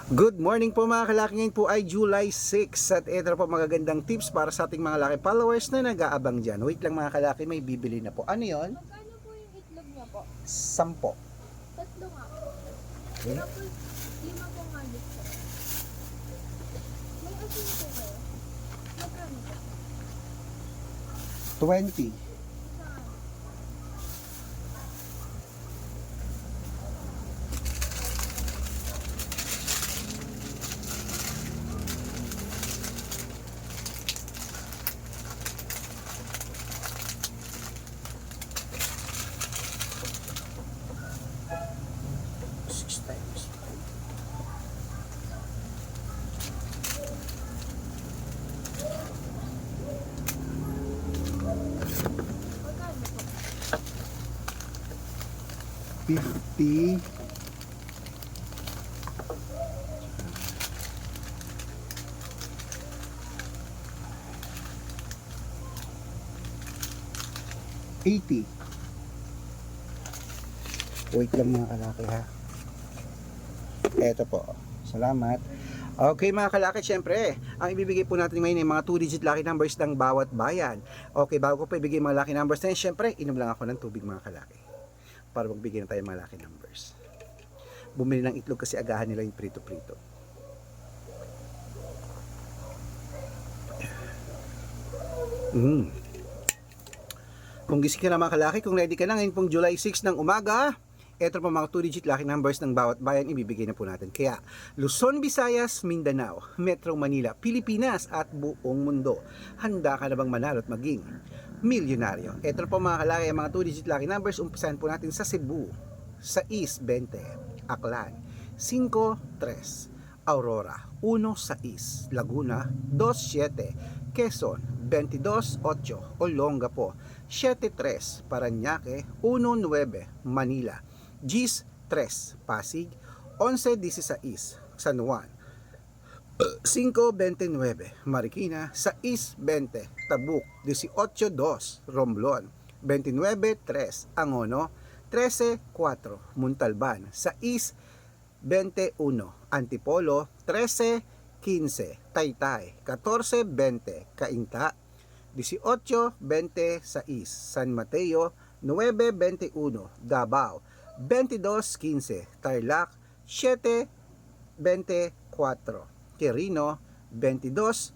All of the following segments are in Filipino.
Good morning po mga kalaki. Ngayon po ay July 6 at ito po magagandang tips para sa ating mga laki followers na nag-aabang dyan. Wait lang mga kalaki, may bibili na po. Ano yon? Magkano po yung itlog niya po? 10. Tatlo nga po. Okay. Tapos, 5 po nga dito. May asin po kayo? Magkano po? 20. Isa nga. Six times. Magkano po? 50. 80. Wait lang mga kalaki ha. Eto po. Salamat. Okay mga kalaki, syempre, ang ibibigay po natin ngayon ay mga 2-digit lucky numbers ng bawat bayan. Okay, bago ko pa ibigay mga lucky numbers na yun, syempre, inom lang ako ng tubig mga kalaki. Para magbigay na tayo ng mga lucky numbers. Bumili ng itlog kasi agahan nila yung prito-prito. Kung gising ka na mga kalaki, kung ready ka na ngayon pong July 6 ng umaga, eto po mga 2-digit lucky numbers ng bawat bayan ibibigay na po natin. Kaya Luzon, Visayas, Mindanao, Metro Manila, Pilipinas at buong mundo. Handa ka na bang manalo at maging milyonaryo? Eto po mga kalaki, ang mga 2-digit lucky numbers, umpisahan po natin sa Cebu, sa East 20, Aklan, 5-3, Aurora, 1-6, Laguna, 2-7, Quezon, 22-8, Olongapo, 7-3, Parañaque, 1-9, Manila, Gis 3, Pasig, 11-16, San Juan, 5-29, Marikina, 6-20, Tabuk, 18-2, Romblon, 29-3, Angono, 13-4, Muntalban, 6-21, Antipolo, 13-15, Taytay, 14-20, Cainta, 18-26, San Mateo, 9-21, Davao, 22-15, Tarlac, 7-24, Quirino, 22-9,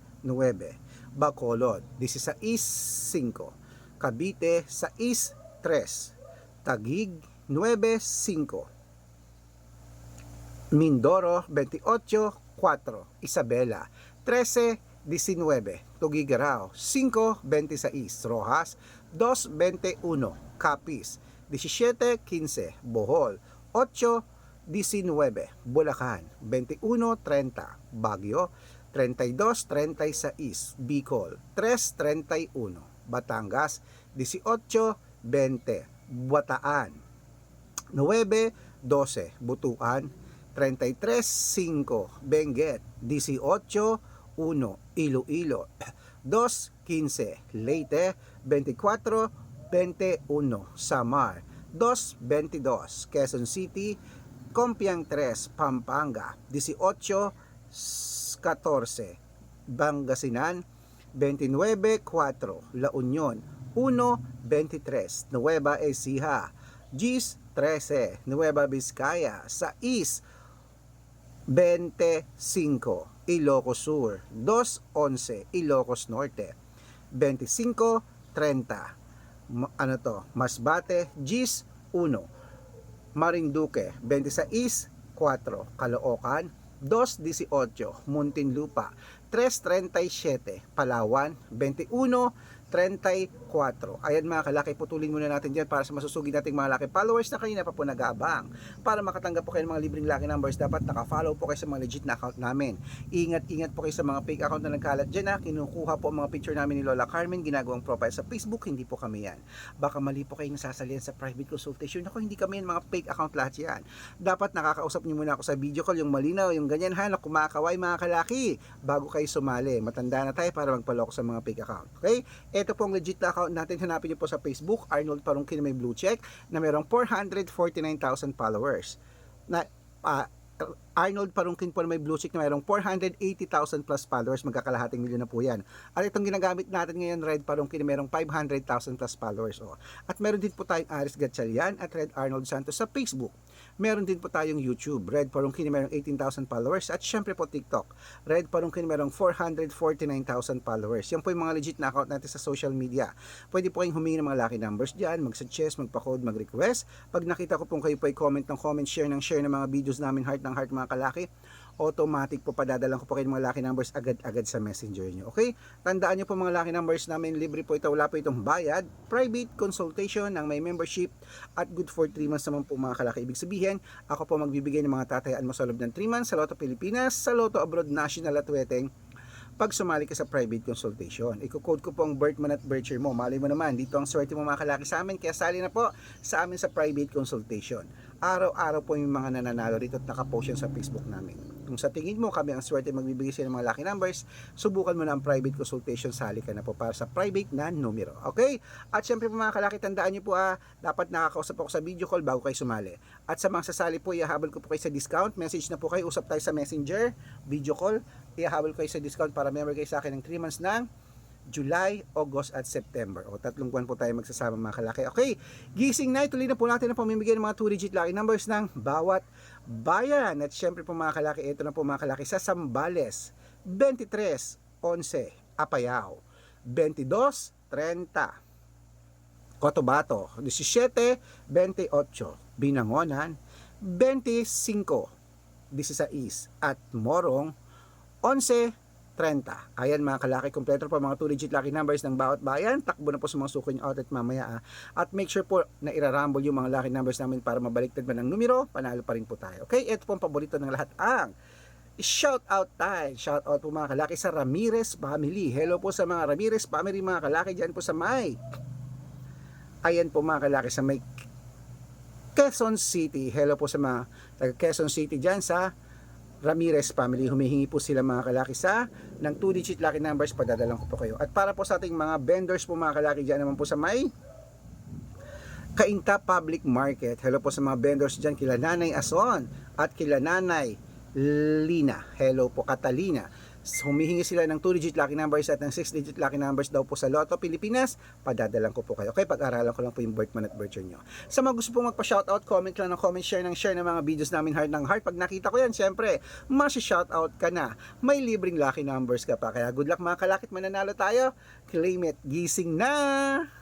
Bacolod, 16-5, Cavite, 6-3, Taguig, 9-5, Mindoro, 28-4, Isabela, 13-19, Tuguegarao, 5-26, Rojas, 2-21, Capiz, 17-15, Bohol, 8-19, Bulacan, 21-30, Baguio, 32-36, Bicol, 3-31, Batangas, 18-20, Bataan, 9-12, Butuan, 33-5, Benguet, 18-1, Iloilo, 2-15, Leyte, 24-21, Samar, 2-22, Quezon City, Compiang 3, Pampanga, 18-14, Pangasinan, 29-4, La Union, 1-23, Nueva Ecija, Gis 13, Nueva Vizcaya, 6-25, Ilocos Sur, 2-11, Ilocos Norte, 25-30, Masbate, Gis 1, Marinduque, 26-4, Caloocan, 2-18, Muntinlupa, 3-37, Palawan, 21-34. Ayan mga kalaki, putulin muna natin dyan para sa masusugid nating mga laki followers na kanina pa po nag-aabang. Para makatanggap po kayo ng mga libreng lucky numbers, dapat naka-follow po kayo sa mga legit na account namin. Ingat-ingat po kayo sa mga fake account na nagkalat dyan ha. Kinukuha po ang mga picture namin ni Lola Carmen, ginagawang profile sa Facebook, hindi po kami yan. Baka mali po kayong nasasalihan sa private consultation. Ako, hindi kami yan, mga fake account lahat yan. Dapat nakakausap niyo muna ako sa video call, yung malinaw, yung ganyan ha, na kumakaway mga kalaki, bago kayo sumali. Matanda na tayo para magpaloko sa mga fake account. Okay? Ito pong legit na account natin, hanapin niyo po sa Facebook, Arnold Parungkin, may blue check, na merong 449,000 followers. Na Arnold Parungkin po na may blue check na mayroong 480,000 plus followers, magkakalahating milyon na po yan. At itong ginagamit natin ngayon, Red Parungkin, na mayroong 500,000 plus followers. Oh. At meron din po tayong Aris Gatchalian at Red Arnold Santos sa Facebook. Meron din po tayong YouTube, Red Parungkin, na mayroong 18,000 followers. At syempre po TikTok, Red Parungkin, na mayroong 449,000 followers. Yan po yung mga legit na account natin sa social media. Pwede po kayong humingi ng mga lucky numbers dyan, mag-suggest, magpa-code, mag-request. Pag nakita ko pong kayo po ay comment ng comment, share ng mga videos namin, heart ng heart mga kalaki, automatic po padadalan ko po kayo ng mga lucky numbers agad-agad sa messenger nyo. Okay? Tandaan nyo po mga lucky numbers namin, libre po ito, wala po itong bayad, private consultation ng may membership at good for 3 months naman po mga kalaki. Ibig sabihin, ako po magbibigay ng mga tatayaan mo sa loob ng 3 months sa Lotto Pilipinas, sa Lotto Abroad National at Weteng pag sumali ka sa private consultation. Iko-code ko po ang birth month at birth year mo. Malay mo naman, dito ang swerte mo mga kalaki sa amin, kaya sali na po sa amin sa private consultation. Araw-araw po yung mga nananalo rito at nakapost yan sa Facebook namin. Kung sa tingin mo kami ang swerte magbibigay sa ng mga lucky numbers, subukan mo na ang private consultation, sali ka na po para sa private na numero. Okay? At syempre po mga kalaki, tandaan nyo po dapat nakakausap ako sa video call bago kayo sumali. At sa mga sasali po, ihahabol ko po kayo sa discount. Message na po kayo, usap tayo sa messenger, video call. Ihahabol ko kayo sa discount para member kayo sa akin ng 3 months ng July, August at September. O 3 buwan po tayo magsasama mga kalaki. Okay, gising na, ituloy na po natin ang pamimigay ng mga 2-digit lucky numbers ng bawat bayan. At syempre po mga kalaki, ito na po mga kalaki sa Zambales, 23-11 Apayao, 22-30 Cotabato, 17-28 Binangonan, 25-16 at Morong 11-30. Ayan mga kalaki, kompleto po mga 2-digit lucky numbers ng bawat bayan. Takbo na po sa mga suko nyo outlet mamaya. At make sure po na irarumble yung mga lucky numbers namin para mabaliktad man ang numero, panalo pa rin po tayo. Okay, ito po ang paborito ng lahat, ang shout out time. Shout out po mga kalaki sa Ramirez family. Hello po sa mga Ramirez family mga kalaki dyan po sa may. Ayan po mga kalaki sa may Quezon City. Hello po sa mga taga Quezon City dyan sa Ramirez family. Humihingi po sila mga kalaki sa ng 2-digit lucky numbers, padadalang ko po kayo. At para po sa ating mga vendors po mga kalaki dyan naman po sa may Cainta Public Market. Hello po sa mga vendors dyan, kila Nanay Ason at kila Nanay Lina. Hello po Catalina. Humihingi sila ng 2-digit lucky numbers at ng 6-digit lucky numbers daw po sa Lotto Pilipinas, padadalang ko po kayo. Okay, pag-aralan ko lang po yung birth month at birth year nyo. Sa mga gusto pong magpa-shoutout, comment lang ng comment, share ng mga videos namin, heart ng heart. Pag nakita ko yan, syempre, masi-shoutout ka na. May libreng lucky numbers ka pa. Kaya good luck mga kalakit, mananalo tayo. Claim it. Gising na!